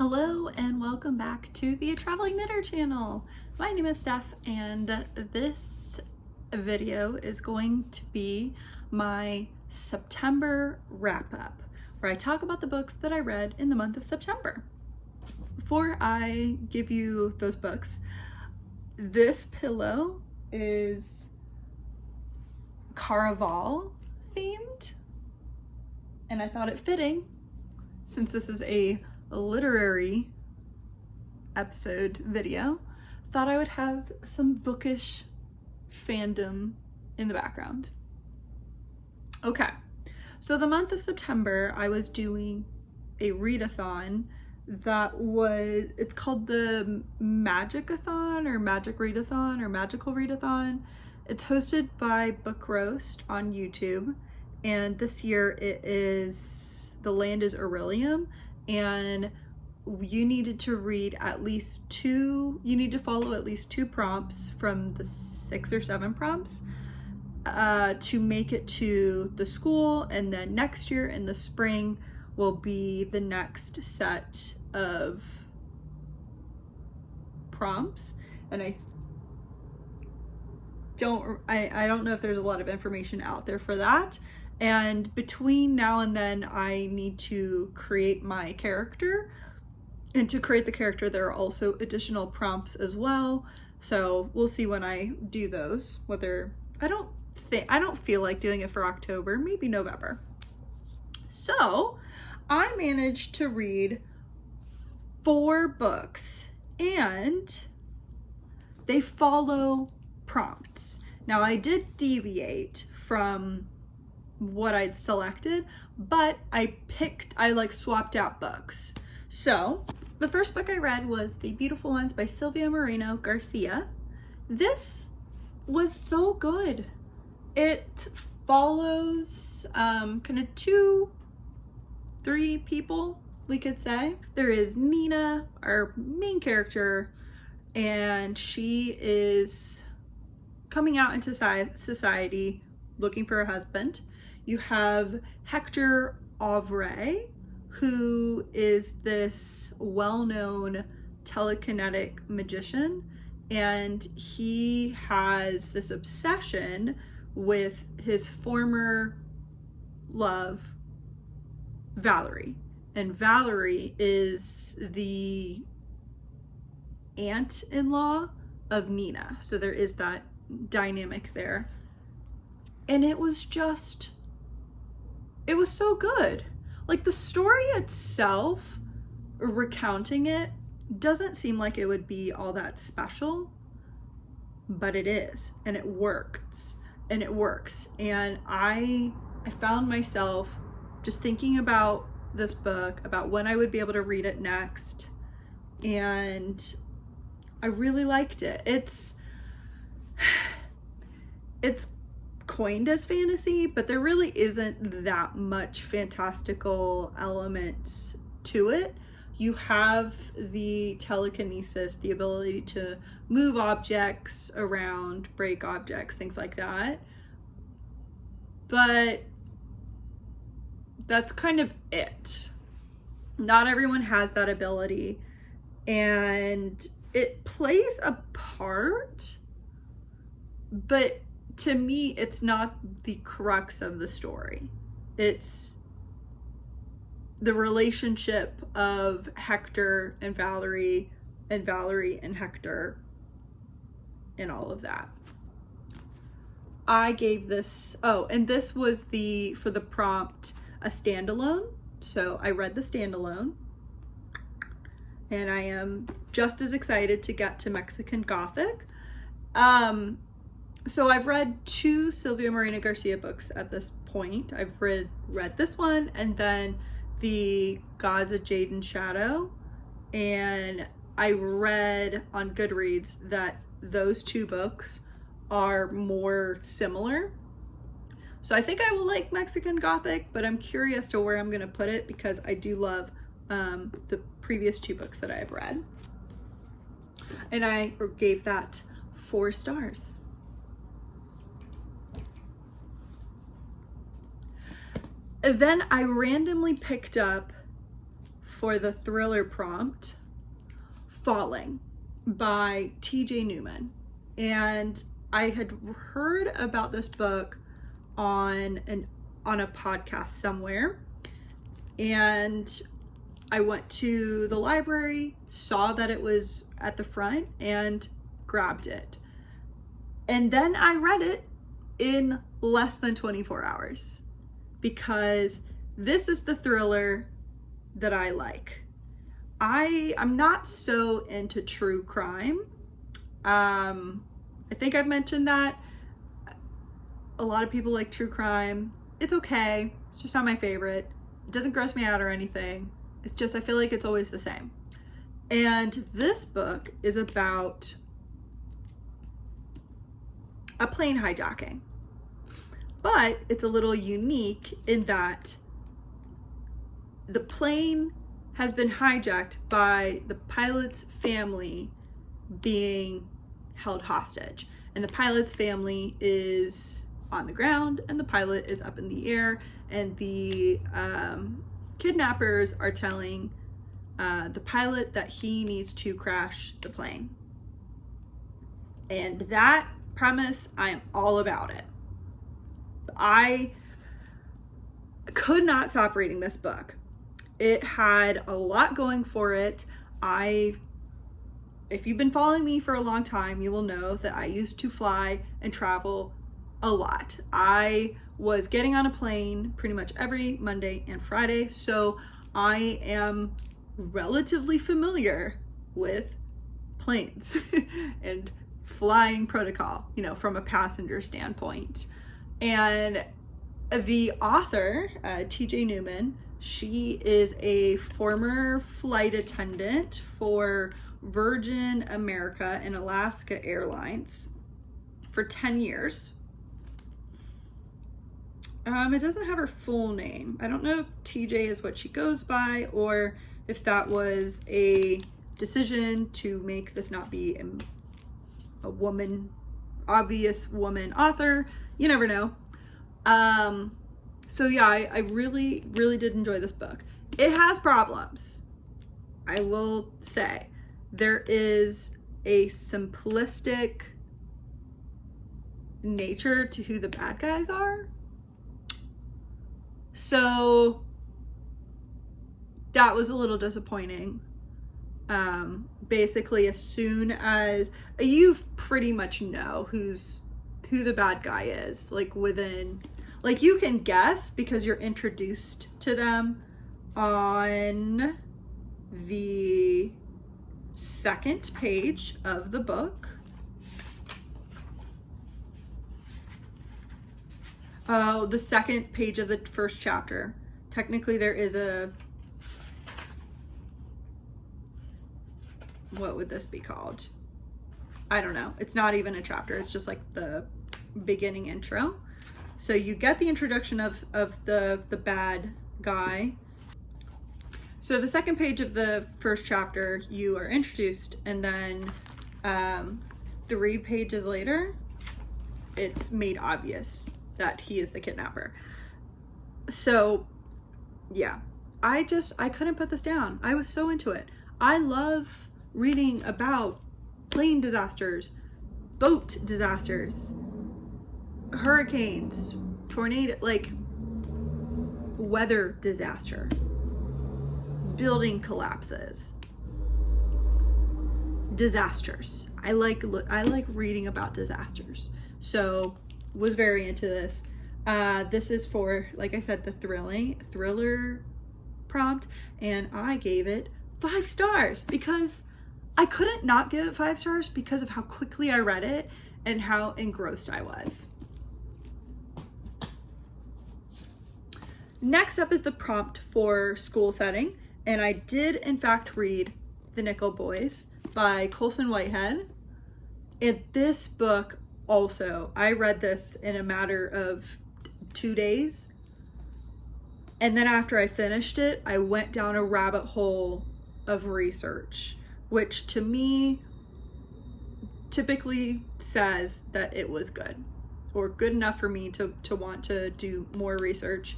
Hello and welcome back to the Traveling Knitter channel. My name is Steph and this video is going to be my September wrap-up where I talk about the books that I read in the month of September. Before I give you those books, this pillow is Caraval themed and I thought it fitting, since this is a literary episode video, thought I would have some bookish fandom in the background. Okay, so the month of September I was doing a readathon that was, it's called the Magic-a-thon or Magic Readathon or Magical Readathon. It's hosted by Book Roast on YouTube, and this year it is, the land is Aurelium, and you needed to read at least two, you need to follow at least 2 prompts from the 6 or 7 prompts to make it to the school, and then next year in the spring will be the next set of prompts. And I don't know if there's a lot of information out there for that. And between now and then, I need to create my character. And to create the character, there are also additional prompts as well. So we'll see when I do those, whether, I don't feel like doing it for October, maybe November. So I managed to read 4 books and they follow prompts. Now I did deviate from what I'd selected, but I swapped out books. So the first book I read was The Beautiful Ones by Silvia Moreno Garcia. This was so good. It follows kind of 2-3 people, we could say. There is Nina, our main character, and she is coming out into society looking for a husband. You have Hector Auvray, who is this well-known telekinetic magician, and he has this obsession with his former love, Valerie. And Valerie is the aunt-in-law of Nina. So there is that dynamic there. And it was so good. Like, the story itself, recounting it, doesn't seem like it would be all that special, but it is, and it works, and it works. And I found myself just thinking about this book, about when I would be able to read it next, and I really liked it. It's coined as fantasy, but there really isn't that much fantastical elements to it. You have the telekinesis, the ability to move objects around, break objects, things like that. But that's kind of it. Not everyone has that ability, and it plays a part, but to me, it's not the crux of the story. It's the relationship of Hector and Valerie and Hector and all of that. I gave this, and this was for the prompt, a standalone. So I read the standalone, and I am just as excited to get to Mexican Gothic. So I've read 2 Silvia Moreno Garcia books at this point. I've read this one, and then The Gods of Jade and Shadow. And I read on Goodreads that those 2 books are more similar. So I think I will like Mexican Gothic, but I'm curious to where I'm gonna put it, because I do love the previous 2 books that I've read. And I gave that 4 stars. Then I randomly picked up for the thriller prompt, Falling by TJ Newman. And I had heard about this book on a podcast somewhere, and I went to the library, saw that it was at the front, and grabbed it. And then I read it in less than 24 hours because this is the thriller that I like. I'm not so into true crime. I think I've mentioned that. A lot of people like true crime. It's okay. It's just not my favorite. It doesn't gross me out or anything. It's just, I feel like it's always the same. And this book is about a plane hijacking. But it's a little unique in that the plane has been hijacked by the pilot's family being held hostage. And the pilot's family is on the ground and the pilot is up in the air, and the kidnappers are telling the pilot that he needs to crash the plane. And that premise, I am all about it. I could not stop reading this book. It had a lot going for it. If you've been following me for a long time, you will know that I used to fly and travel a lot. I was getting on a plane pretty much every Monday and Friday, so I am relatively familiar with planes and flying protocol, from a passenger standpoint. And the author, TJ Newman, she is a former flight attendant for Virgin America and Alaska Airlines for 10 years. It doesn't have her full name. I don't know if TJ is what she goes by or if that was a decision to make this not be a woman, obvious woman author. You never know. So yeah, I really, really did enjoy this book. It has problems, I will say. There is a simplistic nature to who the bad guys are. So that was a little disappointing. Basically, as soon as you pretty much know who the bad guy is, you can guess because you're introduced to them on the second page of the book. Oh, the second page of the first chapter. Technically, there is what would this be called? I don't know. It's not even a chapter. It's just like the beginning intro. So you get the introduction of the bad guy. So the second page of the first chapter, you are introduced, and then 3 pages later, it's made obvious that he is the kidnapper. So yeah, I couldn't put this down. I was so into it. I love reading about plane disasters, boat disasters, hurricanes, tornado, weather disaster, building collapses, disasters. I like reading about disasters. So was very into this. This is for, like I said, the thriller prompt, and I gave it 5 stars because I couldn't not give it 5 stars because of how quickly I read it and how engrossed I was. Next up is the prompt for school setting, and I did in fact read The Nickel Boys by Colson Whitehead. And this book also, I read this in a matter of 2 days. And then after I finished it, I went down a rabbit hole of research, which to me typically says that it was good or good enough for me to want to do more research.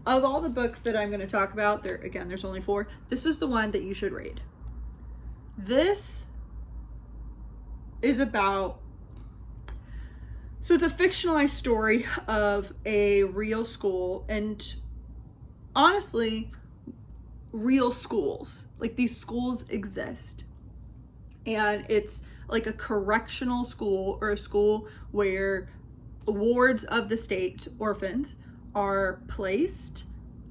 of all the books that I'm going to talk about, there's only 4. This is the one that you should read. This is about, so it's a fictionalized story of a real school, and honestly, real schools. Like, these schools exist. And it's like a correctional school, or a school where wards of the state, orphans, are placed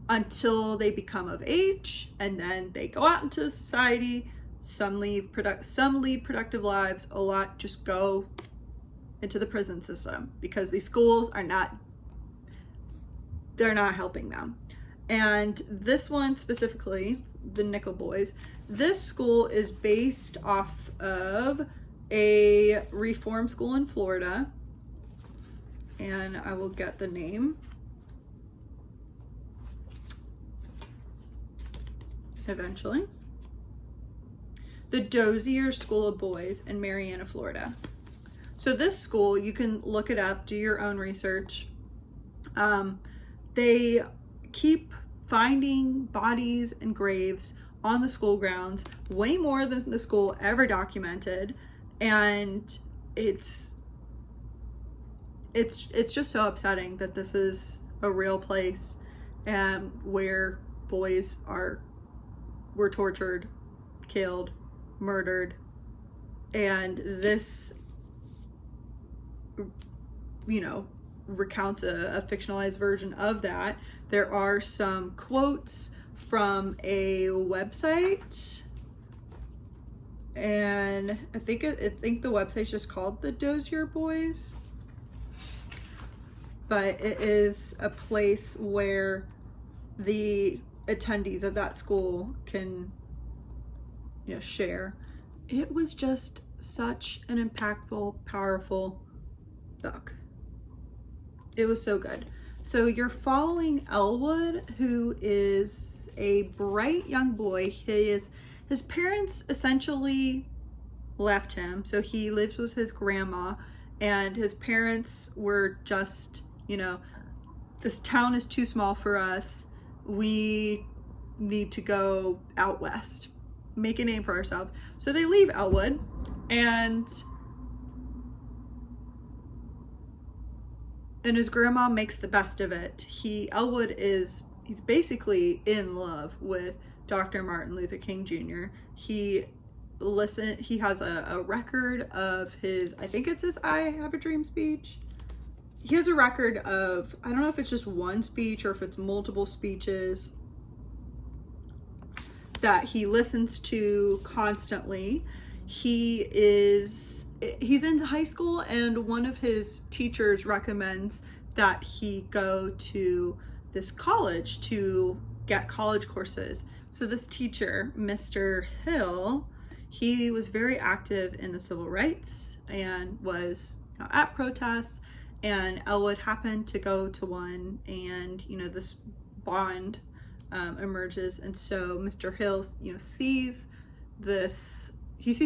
until they become of age, and then they go out into society. Some lead productive lives. A lot just go into the prison system because these schools are not helping them. And this one specifically, the Nickel Boys, this school is based off of a reform school in Florida, and I will get the name eventually. The Dozier School of Boys in Marianna, Florida. So this school, you can look it up, do your own research. They keep finding bodies and graves on the school grounds, way more than the school ever documented, and it's just so upsetting that this is a real place where boys were tortured, killed, murdered, and this, you know, recounts a fictionalized version of that. There are some quotes from a website, and I think the website's just called the Dozier Boys, but it is a place where the attendees of that school can, you know, share. It was just such an impactful, powerful book. It was so good. So you're following Elwood, who is a bright young boy. His parents essentially left him, so he lives with his grandma, and his parents were just, you know, this town is too small for us. We need to go out west, make a name for ourselves. So they leave Elwood, and his grandma makes the best of it. Elwood he's basically in love with Dr. Martin Luther King Jr. He has a record of his, I think it's his I Have a Dream speech. He has a record of, I don't know if it's just one speech or if it's multiple speeches that he listens to constantly. He's in high school, and one of his teachers recommends that he go to this college to get college courses. So this teacher, Mr. Hill, he was very active in the civil rights and was, you know, at protests, and Elwood happened to go to one, and, you know, this bond emerges, and so Mr. Hill, you know, sees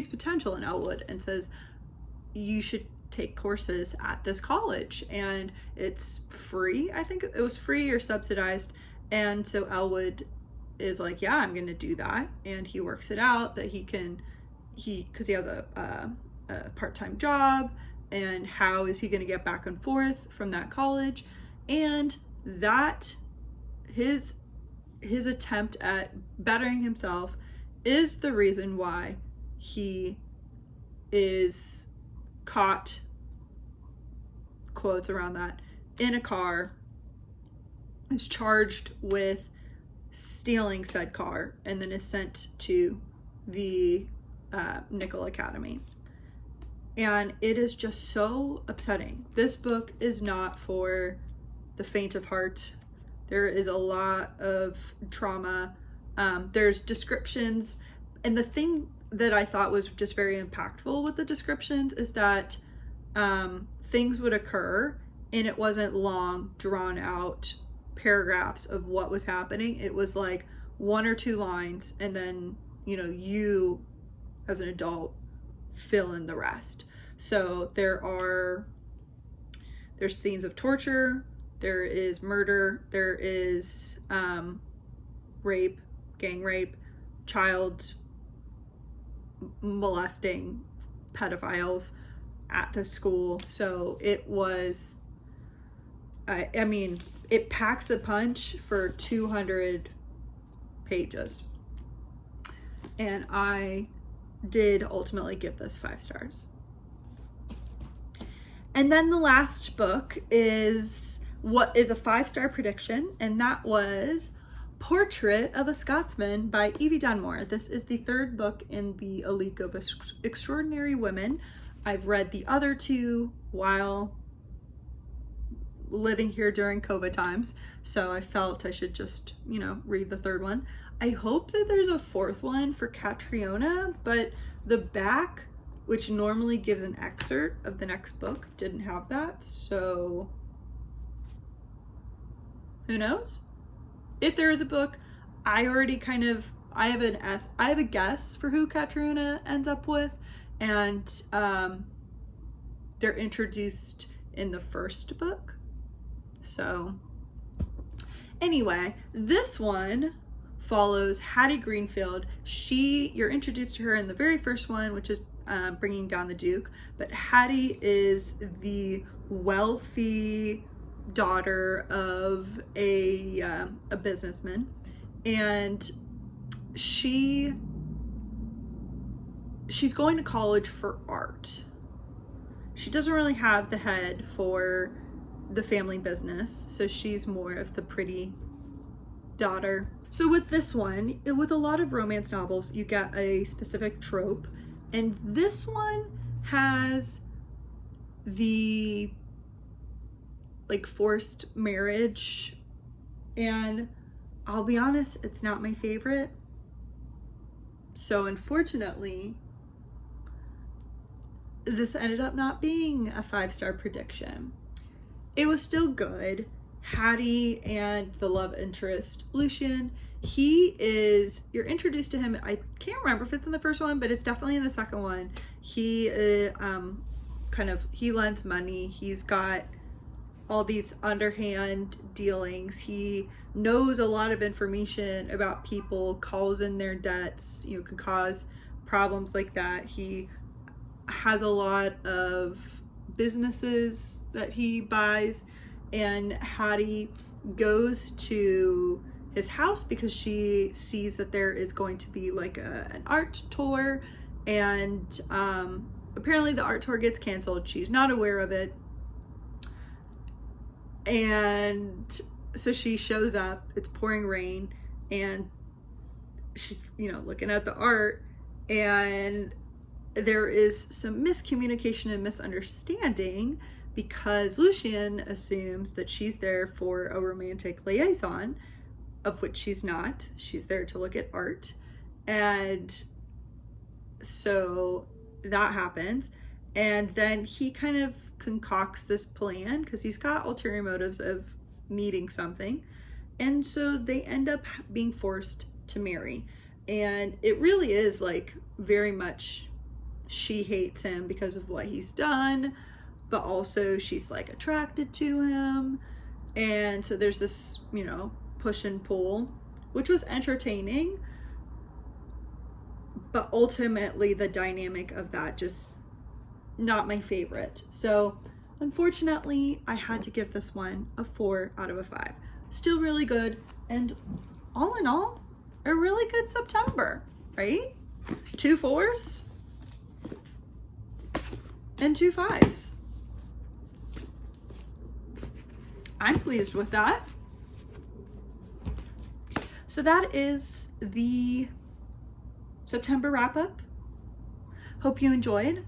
potential in Elwood and says, you should take courses at this college, and it's free. I think it was free or subsidized. And so Elwood is like, yeah, I'm gonna do that. And he works it out that because he has a part-time job, and how is he gonna get back and forth from that college, and that his attempt at bettering himself is the reason why he is caught, quotes around that, in a car, is charged with stealing said car, and then is sent to the Nickel Academy. And it is just so upsetting. This book is not for the faint of heart. There is a lot of trauma. There's descriptions, and the thing that I thought was just very impactful with the descriptions is that things would occur, and it wasn't long, drawn out paragraphs of what was happening. It was like 1 or 2 lines, and then, you know, you as an adult fill in the rest. So there's scenes of torture, there is murder, there is rape, gang rape, child molesting, pedophiles at the school. So it was, I mean, it packs a punch for 200 pages. And I did ultimately give this 5 stars. And then the last book is what is a 5-star prediction, and that was Portrait of a Scotsman by Evie Dunmore. This is the 3rd book in the A League of Extraordinary Women. I've read the other 2 while living here during COVID times, so I felt I should just, you know, read the 3rd one. I hope that there's a 4th one for Catriona, but the back, which normally gives an excerpt of the next book, didn't have that, so who knows? If there is a book, I already kind of, I have a guess for who Catriona ends up with, and they're introduced in the 1st book. So anyway, this one follows Hattie Greenfield. You're introduced to her in the very first one, which is Bringing Down the Duke, but Hattie is the wealthy daughter of a businessman, and she's going to college for art. She doesn't really have the head for the family business, so she's more of the pretty daughter. So with this one, with a lot of romance novels, you get a specific trope, and this one has the like forced marriage, and I'll be honest, it's not my favorite. So unfortunately, this ended up not being a 5-star prediction. It was still good. Hattie and the love interest, Lucian, you're introduced to him, I can't remember if it's in the first one, but it's definitely in the second one. He lends money. He's got all these underhand dealings. He knows a lot of information about people, calls in their debts, you know, can cause problems like that. He has a lot of businesses that he buys, and Hattie goes to his house because she sees that there is going to be like an art tour, and apparently the art tour gets canceled. She's not aware of it, and so she shows up. It's pouring rain, and she's, you know, looking at the art, and there is some miscommunication and misunderstanding because Lucian assumes that she's there for a romantic liaison, of which she's not. She's there to look at art. And so that happens. And then he kind of concocts this plan because he's got ulterior motives of needing something. And so they end up being forced to marry. And it really is like very much she hates him because of what he's done, but also she's like attracted to him. And so there's this, you know, push and pull, which was entertaining, but ultimately the dynamic of that just not my favorite. So unfortunately, I had to give this one a 4 out of a 5. Still really good, and all in all, a really good September, right? 2 4s and 2 5s. I'm pleased with that. So that is the September wrap up. Hope you enjoyed,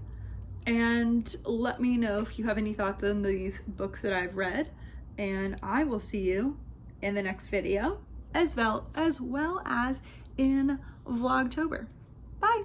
and let me know if you have any thoughts on these books that I've read, and I will see you in the next video, as well as in Vlogtober. Bye.